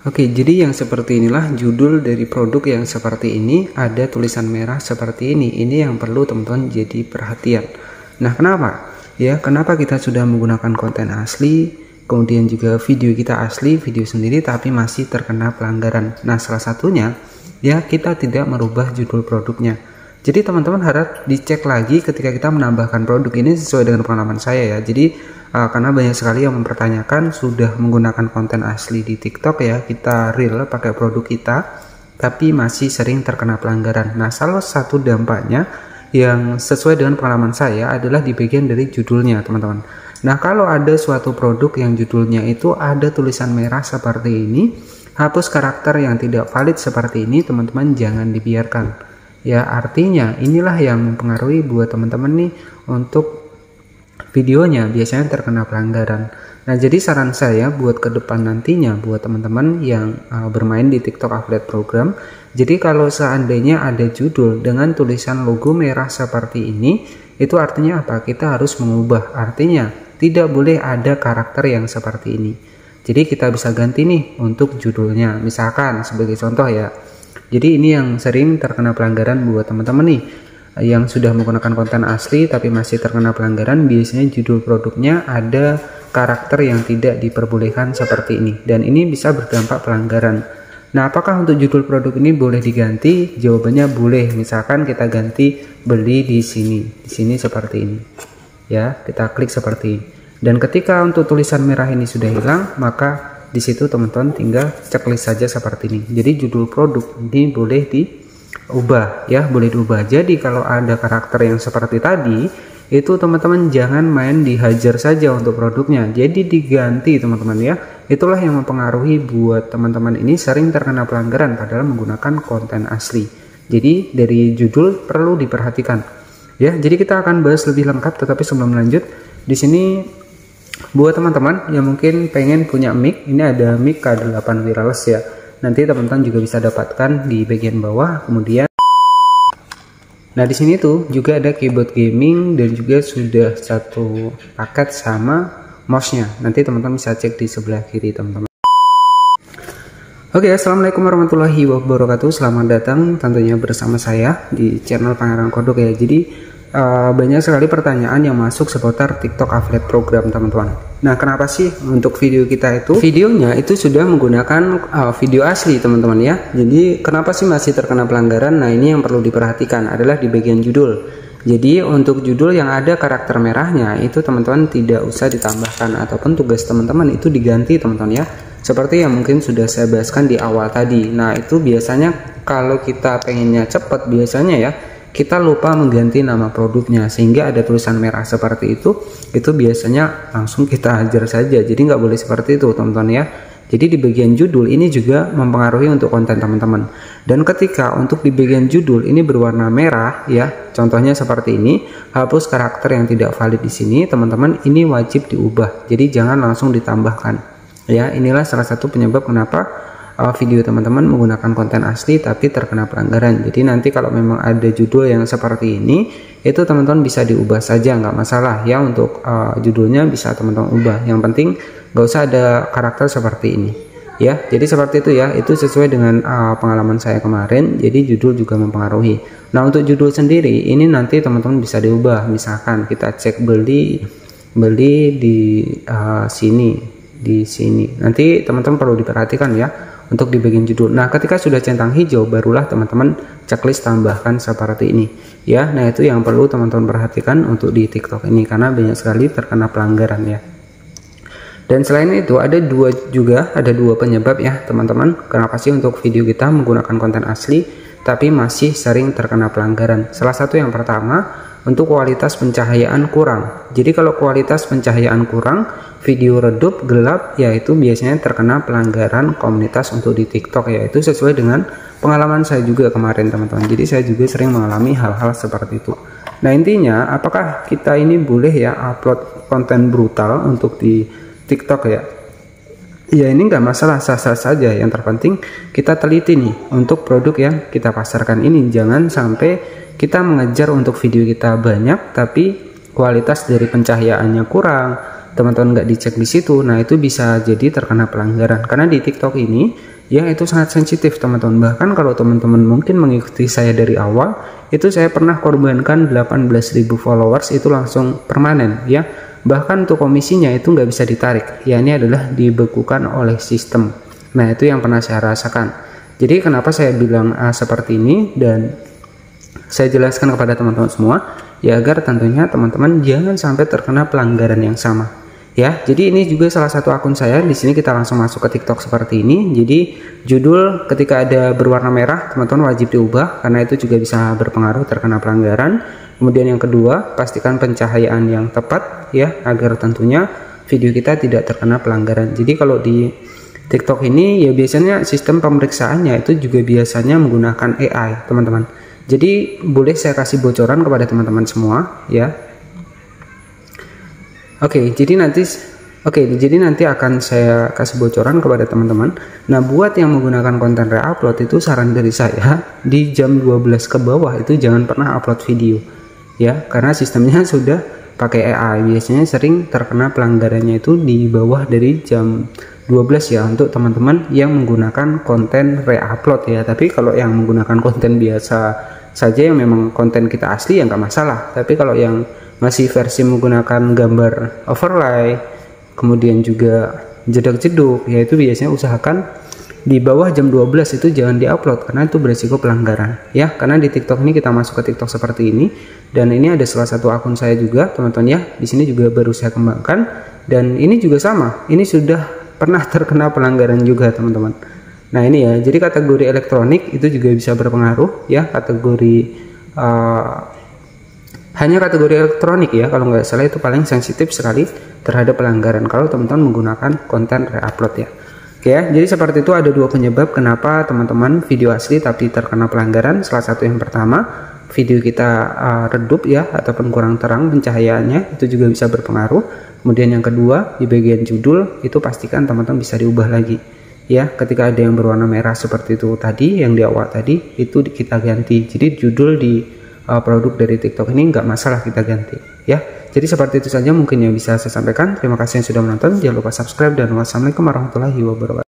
Oke, jadi yang seperti inilah judul dari produk yang seperti ini, ada tulisan merah seperti ini. Ini yang perlu teman-teman jadi perhatian. Nah, kenapa? Ya, kenapa kita sudah menggunakan konten asli, kemudian juga video kita asli, video sendiri, tapi masih terkena pelanggaran. Nah, salah satunya ya kita tidak merubah judul produknya. Jadi teman-teman harap dicek lagi ketika kita menambahkan produk ini sesuai dengan pengalaman saya ya. Jadi karena banyak sekali yang mempertanyakan sudah menggunakan konten asli di TikTok ya, kita real pakai produk kita, tapi masih sering terkena pelanggaran. Nah, salah satu dampaknya yang sesuai dengan pengalaman saya adalah di bagian dari judulnya teman-teman. Nah, kalau ada suatu produk yang judulnya itu ada tulisan merah seperti ini, hapus karakter yang tidak valid seperti ini, teman-teman jangan dibiarkan. Ya, artinya inilah yang mempengaruhi buat teman-teman nih untuk videonya biasanya terkena pelanggaran. Nah, jadi saran saya buat ke depan nantinya buat teman-teman yang bermain di TikTok Affiliate Program, jadi kalau seandainya ada judul dengan tulisan logo merah seperti ini, itu artinya apa? Kita harus mengubah. Artinya tidak boleh ada karakter yang seperti ini. Jadi kita bisa ganti nih untuk judulnya. Misalkan sebagai contoh ya. Jadi ini yang sering terkena pelanggaran buat teman-teman nih yang sudah menggunakan konten asli tapi masih terkena pelanggaran. Biasanya judul produknya ada karakter yang tidak diperbolehkan seperti ini, dan ini bisa berdampak pelanggaran. Nah, apakah untuk judul produk ini boleh diganti? Jawabannya boleh. Misalkan kita ganti beli di sini seperti ini ya, kita klik seperti ini, dan ketika untuk tulisan merah ini sudah hilang, maka di situ teman-teman tinggal checklist saja seperti ini. Jadi judul produk ini boleh diubah ya, boleh diubah. Jadi kalau ada karakter yang seperti tadi, itu teman-teman jangan main dihajar saja untuk produknya, jadi diganti teman-teman ya. Itulah yang mempengaruhi buat teman-teman ini sering terkena pelanggaran padahal menggunakan konten asli. Jadi dari judul perlu diperhatikan ya. Jadi kita akan bahas lebih lengkap, tetapi sebelum lanjut, di sini buat teman-teman yang mungkin pengen punya mic, ini ada mic K8 wireless ya. Nanti teman-teman juga bisa dapatkan di bagian bawah. Kemudian nah, di sini tuh juga ada keyboard gaming dan juga sudah satu paket sama mouse-nya. Nanti teman-teman bisa cek di sebelah kiri teman-teman. Oke, assalamualaikum warahmatullahi wabarakatuh. Selamat datang tentunya bersama saya di channel Pangeran Kodok ya. Jadi banyak sekali pertanyaan yang masuk seputar TikTok Affiliate Program teman-teman. Nah, kenapa sih untuk video kita itu videonya itu sudah menggunakan video asli teman-teman ya. Jadi kenapa sih masih terkena pelanggaran? Nah, ini yang perlu diperhatikan adalah di bagian judul. Jadi untuk judul yang ada karakter merahnya itu teman-teman tidak usah ditambahkan, ataupun tugas teman-teman itu diganti teman-teman ya. Seperti yang mungkin sudah saya bahaskan di awal tadi. Nah, itu biasanya kalau kita pengennya cepat biasanya ya, kita lupa mengganti nama produknya sehingga ada tulisan merah seperti itu biasanya langsung kita hajar saja. Jadi nggak boleh seperti itu teman-teman ya. Jadi di bagian judul ini juga mempengaruhi untuk konten teman-teman. Dan ketika untuk di bagian judul ini berwarna merah ya, contohnya seperti ini, hapus karakter yang tidak valid di sini teman-teman, ini wajib diubah. Jadi jangan langsung ditambahkan ya. Inilah salah satu penyebab kenapa video teman-teman menggunakan konten asli tapi terkena pelanggaran. Jadi nanti kalau memang ada judul yang seperti ini, itu teman-teman bisa diubah saja, nggak masalah ya. Untuk judulnya bisa teman-teman ubah, yang penting nggak usah ada karakter seperti ini ya. Jadi seperti itu ya, itu sesuai dengan pengalaman saya kemarin. Jadi judul juga mempengaruhi. Nah, untuk judul sendiri ini nanti teman-teman bisa diubah. Misalkan kita cek beli di sini, nanti teman-teman perlu diperhatikan ya untuk di bagian judul. Nah, ketika sudah centang hijau, barulah teman-teman checklist tambahkan seperti ini ya. Nah, itu yang perlu teman-teman perhatikan untuk di TikTok ini, karena banyak sekali terkena pelanggaran ya. Dan selain itu ada dua penyebab ya teman-teman, kenapa sih untuk video kita menggunakan konten asli tapi masih sering terkena pelanggaran. Salah satu yang pertama, untuk kualitas pencahayaan kurang. Jadi kalau kualitas pencahayaan kurang, video redup, gelap, yaitu biasanya terkena pelanggaran komunitas untuk di TikTok ya. Itu sesuai dengan pengalaman saya juga kemarin teman-teman. Jadi saya juga sering mengalami hal-hal seperti itu. Nah, intinya apakah kita ini boleh ya upload konten brutal untuk di TikTok ya? Ya, ini nggak masalah, sah-sah saja. Yang terpenting kita teliti nih untuk produk yang kita pasarkan ini. Jangan sampai kita mengejar untuk video kita banyak tapi kualitas dari pencahayaannya kurang, teman-teman nggak dicek di situ. Nah, itu bisa jadi terkena pelanggaran, karena di TikTok ini ya itu sangat sensitif teman-teman. Bahkan kalau teman-teman mungkin mengikuti saya dari awal, itu saya pernah korbankan 18.000 followers itu langsung permanen ya. Bahkan untuk komisinya itu nggak bisa ditarik, ya ini adalah dibekukan oleh sistem. Nah itu yang pernah saya rasakan. Jadi kenapa saya bilang seperti ini dan saya jelaskan kepada teman-teman semua, ya agar tentunya teman-teman jangan sampai terkena pelanggaran yang sama. Ya, jadi ini juga salah satu akun saya. Di sini kita langsung masuk ke TikTok seperti ini. Jadi judul ketika ada berwarna merah, teman-teman wajib diubah karena itu juga bisa berpengaruh terkena pelanggaran. Kemudian yang kedua, pastikan pencahayaan yang tepat ya, agar tentunya video kita tidak terkena pelanggaran. Jadi kalau di TikTok ini ya biasanya sistem pemeriksaannya itu juga biasanya menggunakan AI, teman-teman. Jadi boleh saya kasih bocoran kepada teman-teman semua ya. Oke, jadi nanti akan saya kasih bocoran kepada teman-teman. Nah, buat yang menggunakan konten re-upload itu saran dari saya di jam 12 ke bawah itu jangan pernah upload video. Ya, karena sistemnya sudah pakai AI. Biasanya sering terkena pelanggarannya itu di bawah dari jam 12 ya untuk teman-teman yang menggunakan konten re-upload ya. Tapi kalau yang menggunakan konten biasa saja yang memang konten kita asli ya nggak masalah. Tapi kalau yang masih versi menggunakan gambar overlay, kemudian juga jedak-jeduk, yaitu biasanya usahakan di bawah jam 12 itu jangan diupload karena itu berisiko pelanggaran ya. Karena di TikTok ini kita masuk ke TikTok seperti ini dan ini ada salah satu akun saya juga teman-teman ya. Di sini juga baru saya kembangkan dan ini juga sama. Ini sudah pernah terkena pelanggaran juga teman-teman. Nah ini ya, jadi kategori elektronik itu juga bisa berpengaruh ya, kategori hanya kategori elektronik ya, kalau nggak salah itu paling sensitif sekali terhadap pelanggaran kalau teman-teman menggunakan konten re-upload ya. Oke ya, jadi seperti itu ada dua penyebab kenapa teman-teman video asli tapi terkena pelanggaran. Salah satu yang pertama, video kita redup ya ataupun kurang terang pencahayaannya, itu juga bisa berpengaruh. Kemudian yang kedua, di bagian judul itu pastikan teman-teman bisa diubah lagi ya. Ketika ada yang berwarna merah seperti itu tadi yang di awal tadi itu kita ganti. Jadi judul di produk dari TikTok ini nggak masalah kita ganti ya. Jadi seperti itu saja mungkin yang bisa saya sampaikan. Terima kasih yang sudah menonton, jangan lupa subscribe dan wassalamualaikum warahmatullahi wabarakatuh.